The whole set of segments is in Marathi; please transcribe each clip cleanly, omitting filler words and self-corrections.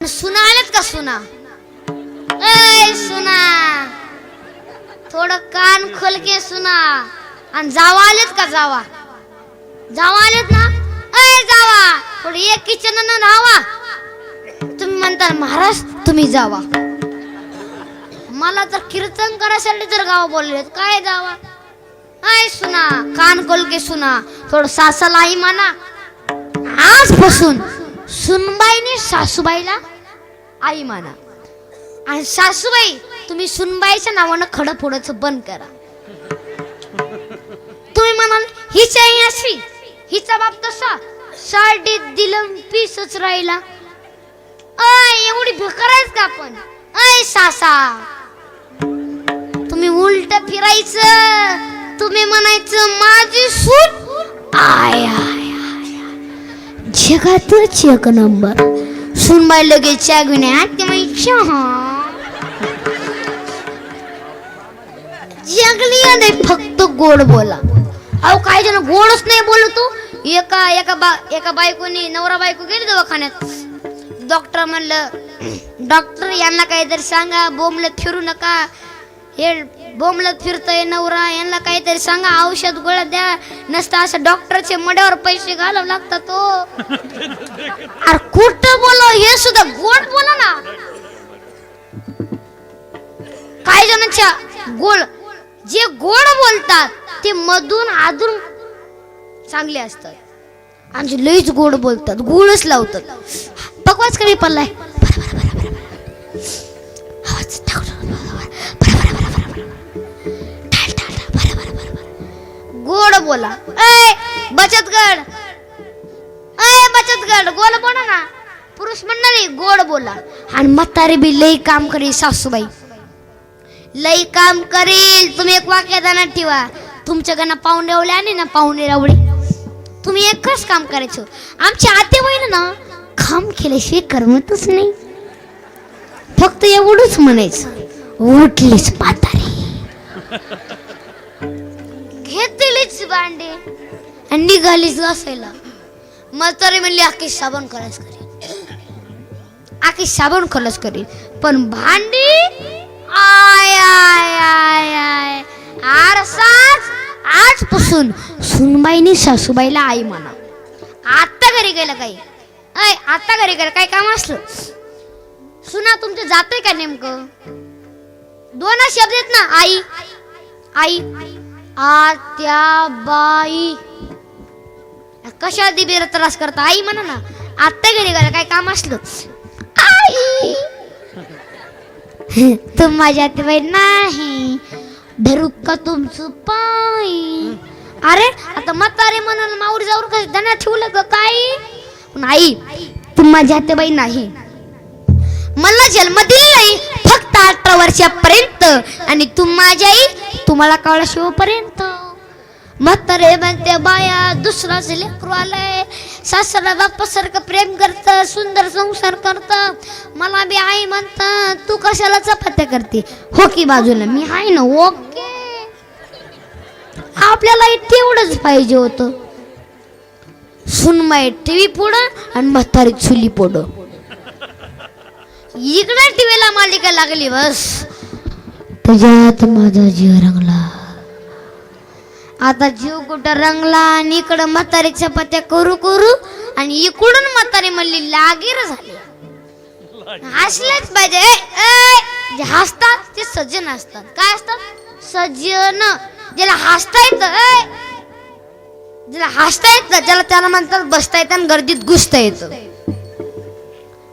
सुना आलेत का सुना? ए सुना, थोडं कान खोल के सुना. आणि जावा आलेत का? जावा जावा आलेत ना? ए जावा, थोडं एक किचन न राहावा. तुम्ही म्हणता महाराज तुम्ही जावा. मला तर कीर्तन करायसाठी तर गाव बोललेत. काय जावा? ऐ सुना, कान खोल के सुना. थोडं सासाला आई म्हणा. आजपासून सुनबाईने सासूबाईला आई माना. आणि सासूबाई तुम्ही सुनबाईच्या नावानं खडं फोडायचं बंद करा. तुम्ही म्हणाल हिच्या आई अशी, हिचा बाप तसा, साडीत दिलं पीसच राहिला. एवढी भेकरायच का आपण? ऐ सासा, तुम्ही उलट फिरायचं. तुम्ही म्हणायचं माझी सून आय आय जगातच एक नंबर. सुनबाई लगेच चहा घेऊन जगली नाही, फक्त गोड बोला. अहो काही जण गोडच नाही बोलतो. एका बायकोनी नवरा बायको गेली दवाखान्यात. डॉक्टर म्हणलं डॉक्टर यांना काहीतरी सांगा, बोंबलत फिरू नका, हे बोंबलत फिरतोय नवरा, यांना काहीतरी सांगा, औषध गोळ्या द्या. नसतं असं डॉक्टरचे मड्यावर पैसे घालावं लागतात. तो अरे कुठं बोला, हे सुद्धा गोड बोला ना. काही जणांच्या गोड, जे गोड बोलतात ते मधून आधून चांगले असतात. आणि जे लईच गोड बोलतात गुळच लावतात. बकवास कमी पडलाय. गोड बोला. बचत गट गोड बोला ना. पुरुष मंडळी गोड बोला. आणि म्हातारी बी लई काम करेल. सासूबाई लई काम करेल. तुम्ही एक वाक्य ध्यानात ठेवा. तुमच्याकडनं पाहुणे रावळे आणि ना पाहुणे रावळे, तुम्ही एकच काम करायचं. आमच्या आतेबाईनं ना काम केल्याशिवाय करमतच नाही. फक्त एवढंच म्हणायचं, उठलीच म्हातारी, घेतलीच भांडे आणि निघालीच घासायला. म्हातारी म्हणली आखी साबण खलास करेल, आखी साबण खलास करेल, पण भांडी आय आय आय आय. आजपासून सुनबाईनी सासूबाईला आई म्हणा. आता घरी गेलं काही, आता घरी गेलं काही काम असलं, सुना तुमचं जातंय का नेमकं? दोन शब्द आहेत ना, आई आई. आत्या बाई कशा दिबीला त्रास करता? आई म्हणा ना. आता घरी गेलं काही काम असलं, आई. तुम माझ्या आत्याबाई नाही, धरू का तुमचं पाय? अरे आता म्हातारे म्हणाल माऊर जाऊर का त्यांना ठेवलं ग काही? पण आई तुम माझ्या आत्याबाई नाही. मला जन्म दिला नाही फक्त 18 वर्षापर्यंत, आणि तुम माझी आई तुम्हाला कळला शिवपर्यंत. म्हातारे म्हणते बाया दुसराच लेकरू आलंय, सासरा बापासारखं प्रेम करत, सुंदर संसार करत, मला बी आई म्हणत, तू कशाला चपात्या करते? हो की बाजूला मी आहे ना. ओके, आपल्याला तेवढंच पाहिजे होतं. सुनमाई टीव्ही पुढं आणि म्हातारी चुली पुढं. इकडे टीव्हीला मालिका लागली, बस तुझ्यात माझा जीव रंगला. आता जीव कुठं रंगला आणि इकडं म्हातारी चपात्या करू करू, आणि इकडून म्हातारी म्हणली लागीर झाली. हसलेच पाहिजे. जे हसतात ते सज्जन असतात. काय असतात? सज्जन. ज्याला हसता येतं, ज्याला हसता येतं त्याला म्हणतात बसता येतं आणि गर्दीत घुसता येतं.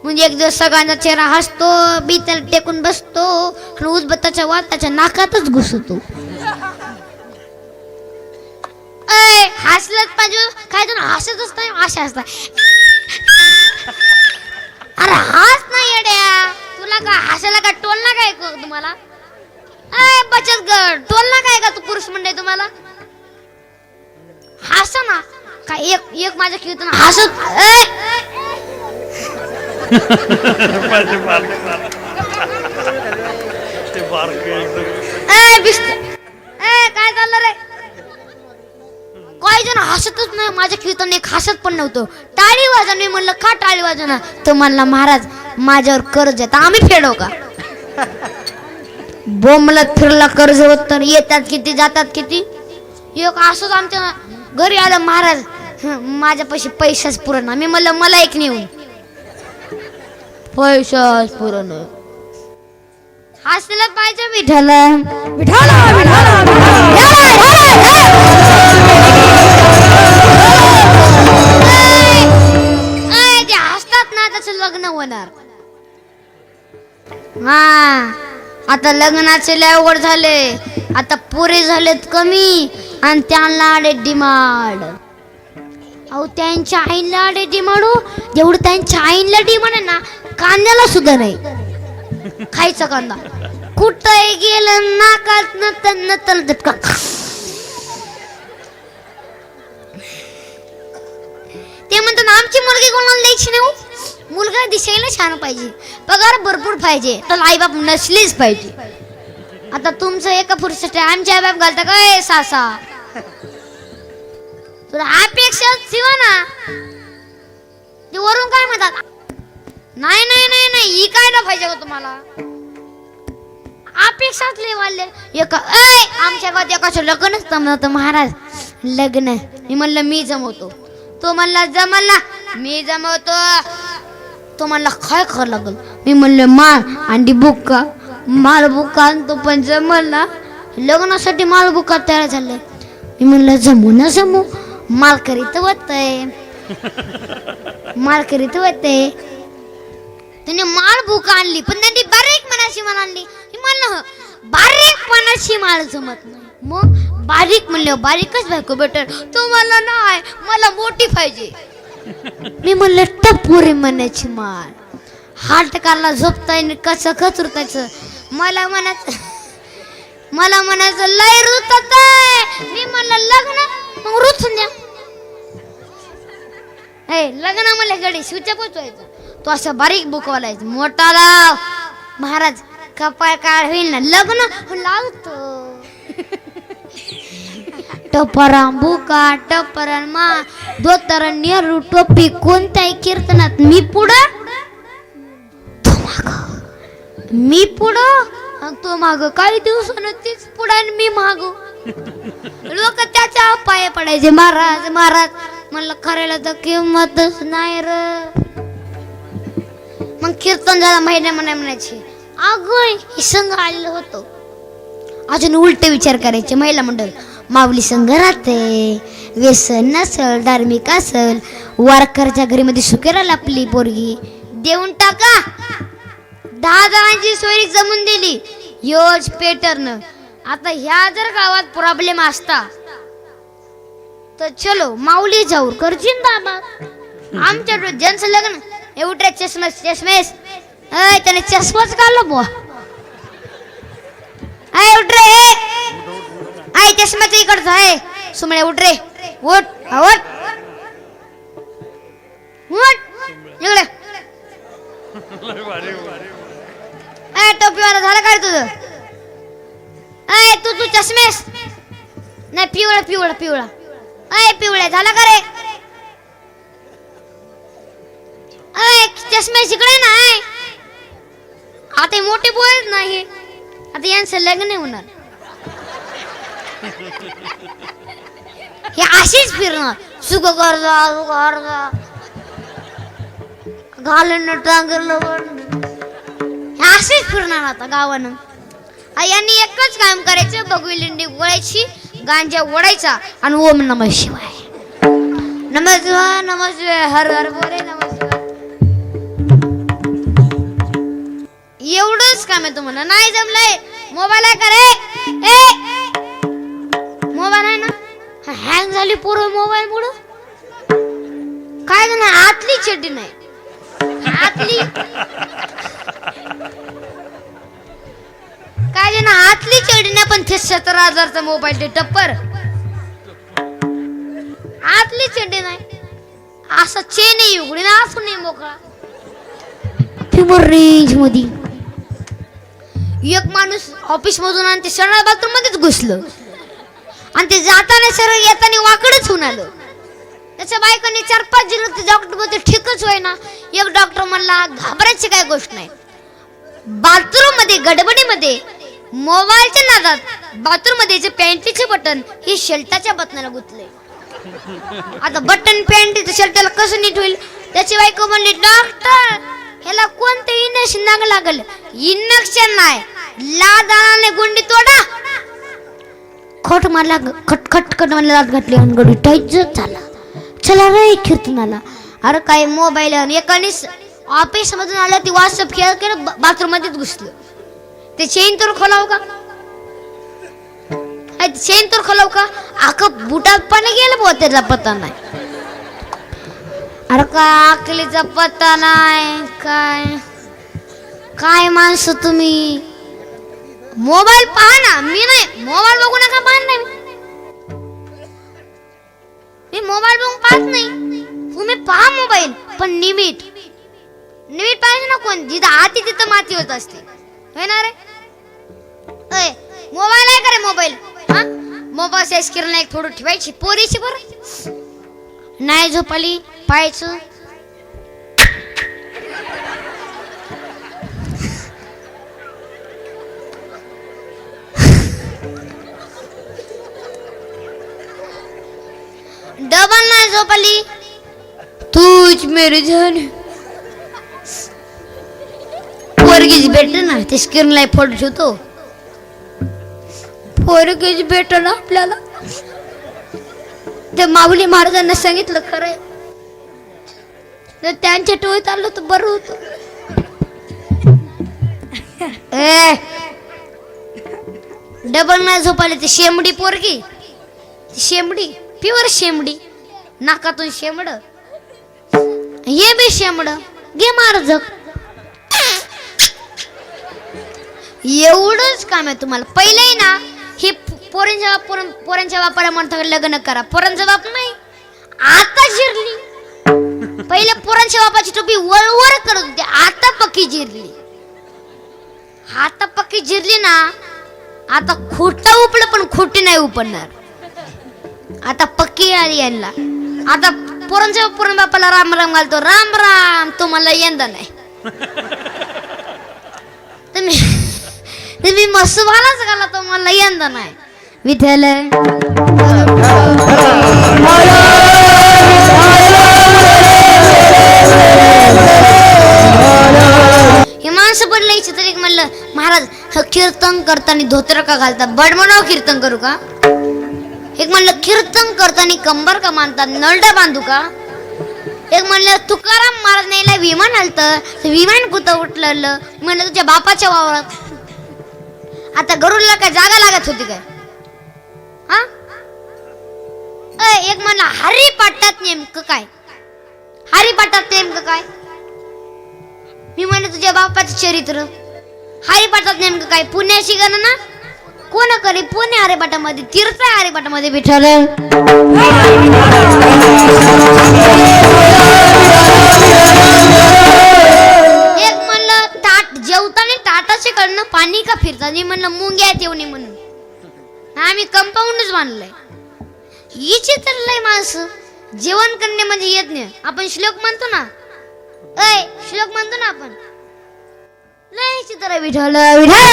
म्हणजे एक दिवस सगळ्यांचा चेहरा हसतो, बी त्याला टेकून बसतो, आणि उजबत्ताच्या वाद त्याच्या नाकातच घुसतो. हसलंच पाहिजे. काय जण हसतच नाही, अशा असतात. अरे हस नाही येड्या, तुला का हसायला का टोलना काय तुम्हाला? बचत गट टोलना काय का? तू पुरुष मंडळी तुम्हाला हसा ना. काय एक माझ्या कीर्तन हसत काय चाललं रे? काही जण हसतच नाही. माझ्या कीर्तन एक हसत पण नव्हतं. टाळी वाजवणे म्हणलं का टाळी वाजवणार? तो म्हणला महाराज माझ्यावर कर्ज आहे तर आम्ही फेडू का? बोंबलत फिरला कर्ज होत तर येतात किती जातात किती. एक असंच आमच्या घरी आलं महाराज, माझ्या पैशाच पुरण. मी म्हणलं मला एक नेऊन, पैशाच पुरण. हसलं पाहिजे विठाला विठाला ते हसतात ना त्याचं लग्न होणार. हा आता लग्नाचे लय अवघड झाले. आता पुरे झालेत कमी आणि त्यांना आले डिमांड. अहो त्यांच्या आईला आले डिमांड. जेवढं त्यांच्या आईला डिमांड आहे ना, कांद्याला सुद्धा नाही खायचा कांदा. कुठंही गेलं नाकात नतल झटका. ते म्हणतात आमची मुलगी कोणाला द्यायची नाही. मुलगा दिसायला छान पाहिजे, पगार भरपूर पाहिजे, तर आईबाप नसलीच पाहिजे. आता तुमचं एका पुरुषासाठी आमच्या आईबाप घालता काय सासा. तुला अपेक्षा शिवा ना. ते वरून काय म्हणतात, नाही नाही नाही नाही ही काय ना पाहिजे का तुम्हाला. अपेक्षाच लय वाढले. आमच्या गावात एकाचं लग्नच जमवतं महाराज. लग्न मी म्हणलं मी जमवतो. तो म्हणला जमल ना, मी जमवतो. तो म्हणला काय करावं लागल. मी म्हणलं माल अंडी बुक्का माल बुक्का आणतो पण जमल ना. लग्नासाठी माल बुक्का तयार झाले. मी म्हणलं जमू ना जमू. माल करीत होतय माल करीत होते. त्याने माल बुक्का आणली पण त्यांनी बारीक मनाची माल आणली. मी म्हणलं बारीक मनाची माल जमत नाही. मग बारीक म्हणलं बारीकच बायको बेटर. तो मला नाही, मला मोठी पाहिजे. मी म्हणलं टपोरी मनाची माल. हाटकाला झोपताय कसं खचुरतायचं. मला म्हणायचं लय रुतत. मी म्हणलं लग्न मग रुचून द्या. लग्न मला गडी शिवच्या पोचवायचं. तो असं बारीक बुकवालायचं. मोठा लाव महाराज कपाळ काळ होईल ना. लग्न लावतो टपराम बुका टपरण मा धोतर नेहरू टोपी. कोणत्याही कीर्तनात मी पुढं तो माग, मी पुढं तो माग. काही दिवसानं तीच पुढं आणि मी माग. लोक त्याच्या पाय पडायचे महाराज महाराज. म्हणलं करायला तर किंमतच नाही र. मग कीर्तन झालं महिन्या म्हणायचे अगं संघ आलेलं होतं. अजून उलट विचार करायचे. महिला मंडळ माऊली संघ राहते, व्यसन नसल, धार्मिक असल, वारकरच्या घरी मध्ये सुकेराला आपली पोरगी देऊन टाका. 10 जणांची सोयरी जमून दिली योज पेटरन. आता ह्या जर गावात प्रॉब्लेम असता तर चलो माऊली जाऊ करजीन दाबा. आमच्या ज्यांचं लग्न हे उठरे चष्मेस चष्मेस त्याने चष्माच काढला बुवा. उठरे आई चष्म्याचं इकडचं आहे. सुमळे उठ रे उठ उठ उठ इकडे. टोपीवाला झालं काय तुझं. तू चष्मेस नाही पिवळा पिवळा पिवळा. पिवळा झाला का रे. चष्मेस इकडे ना. आता मोठे बोलत नाही. आता यांचं लग्न होणार. हे अशीच फिरणार. सुख कर्जा घालून टांगरलं. हे अशीच फिरणार आता गावानं. यांनी एकच काम करायचं. बघवी लिंडी गोळायची, गांजा ओढायचा आणि ओम नमः शिवाय नमः शिवाय नमः शिवाय हर हर बोले नमः शिवाय. एवढंच काम आहे तुम्हाला. नाही जमलंय मोबाईल आहे का रे. मोबाईल आहे ना हँग झाली पूर्व मोबाईल मुळे. काय नाही आतली चड्डी नाही. आतली काय ना आतली चड्डी नाही पण 17,000चा मोबाईल ते टप्पर. आतली चड्डी नाही. असा चेन उघडी ना असून नाही मोकळा. फिमर रेंज मध्ये एक माणूस ऑफिस मधून आणि ते सरळ बाथरूम मध्येच घुसलं आणि ते जाताना सरळ येताना वाकडच होऊन आलं. त्याच्या बायकोने 4-5 दिलं डॉक्टर बोलते ठीकच होय ना. एक डॉक्टर म्हणला घाबरायची काय गोष्ट नाही. बाथरूम मध्ये गडबडीमध्ये मोबाईलच्या नादात बाथरूम मध्ये जे पॅन्टीचे बटन हे शर्टाच्या बटनाला गुंतले. आता बटन पॅन्टीचं शर्टाला कसं नीट होईल. त्याची बायको म्हणली डॉक्टर ह्याला कोणतं इंजेक्शन लागल. इंजेक्शन नाही लादाने गुंडी तोडा. खट मला खटखट मला लाद घातली आणि गडी टाईट झाला. चला रे कीर्तनाला. अरे काय मोबाईल एकाने ऑफिस मधून आलं ती व्हॉट्सअप केलं बाथरूम मध्येच घुसलं. ते चेन तर खोलाव का चेन तर खोलाव का अख्खं बुटात पाणी गेलं बुवा त्याचा पत्ता नाही. अरे काय अकलीचा पत्ता नाही. काय काय माणसं तुम्ही. मोबाईल पहा ना. मी नाही मोबाईल बघू नका पाहत नाही. मी मोबाईल बघून पाहत नाही. तुम्ही पहा मोबाईल पण निमिट पाहिजे ना. कोण जिथं आती तिथं माती होत असते होय ना रे. मोबाईल आहे का रे मोबाईल. हा मोबाईल स्क्रीन एक थोडं ठेवायची पोरीची बरं नाही झोपाली पाहायचं. डबल नाही झोपाली तूच मेरी जान. पोरगीच भेटत ना ते स्क्रीन ला फोटो ठेवतो. पोरगीच भेट ना आपल्याला. ते माऊली महाराजांना सांगितलं खरंय तर त्यांच्या टोळीत आलं तर बरं होतं. डबल नाही झोपाले ते शेमडी पोरगी. शेमडी प्युअर शेमडी नाकातून शेमड हे बी शेमड घे मार जग. एवढंच काम आहे तुम्हाला. पहिले ना हे पोरांच्या बापाला म्हणतात लग्न करा. पोरांचा बाप नाही आता जिरली. पहिले पोरांच्या बापाची टोपी वर करत होते आता पक्की जिरली. आता पक्की जिरली ना. आता खोटा उपलं पण खोटी नाही उपडणार. आता पक्की आली यांना. आता पोरांच्या बापाला राम राम घालतो. राम राम तुम्हाला यंदा नाही. तुम्ही मसुबालाच घाला तुम्हाला यंदा नाही. विठ्ठल हे माणसं पडलायची तरी म्हणलं महाराज कीर्तन करताना धोतर का घालतात बडमणाव कीर्तन करू का. एक म्हणलं कीर्तन करताना कंबर का बांधतात नळडा बांधू का. एक म्हणलं तुकाराम महाराज नाही विमान आलतं विमान कुठं उठलं म्हणलं तुझ्या बापाच्या वावरात. आता गरुडला काय जागा लागत होती काय. हा एक म्हणलं हरिपाठात नेमकं काय. हरिपाठात नेमकं काय. मी म्हणलं तुझ्या बापाचं चरित्र. हरिपाठात नेमकं काय. पुण्याची गणना कोण करे. पुणे हरिपाठामध्ये तीर्थ हरिपाठामध्ये विठ्ठल. एक म्हणलं ताट जेवताना ताटाचे कडनं पाणी का फिरतात. मी म्हणलं मुंग्या येऊन म्हणून आम्ही कंपाऊंडच बांधलंय. हिची तर लय माणसं जेवण करणे म्हणजे येत नाही. आपण श्लोक म्हणतो ना. श्लोक म्हणतो ना आपण लय चित्र विठ्ठल विठ्ठल.